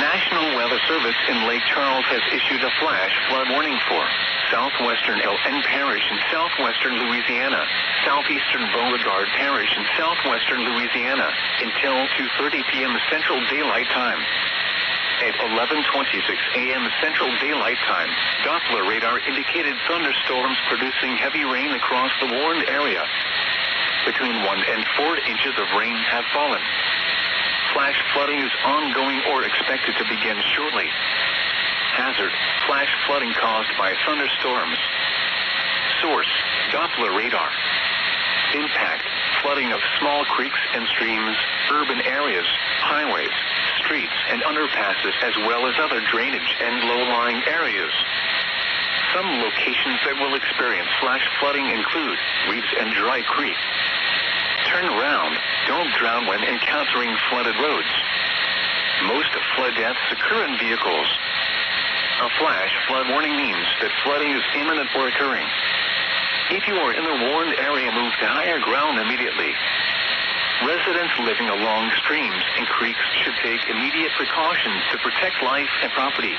National Weather Service in Lake Charles has issued a flash flood warning for southwestern El Parish in southwestern Louisiana, southeastern Beauregard Parish in southwestern Louisiana until 2:30 p.m. Central Daylight Time. At 11:26 a.m. Central Daylight Time, Doppler radar indicated thunderstorms producing heavy rain across the warned area. Between 1 and 4 inches of rain have fallen. Flash flooding is ongoing or expected to begin shortly. Hazard, flash flooding caused by thunderstorms. Source, Doppler radar. Impact, flooding of small creeks and streams, urban areas, highways, streets, and underpasses, as well as other drainage and low-lying areas. Some locations that will experience flash flooding include Reeves and Dry Creek. Turn around. Don't drown when encountering flooded roads. Most flood deaths occur in vehicles. A flash flood warning means that flooding is imminent or occurring. If you are in the warned area, move to higher ground immediately. Residents living along streams and creeks should take immediate precautions to protect life and property.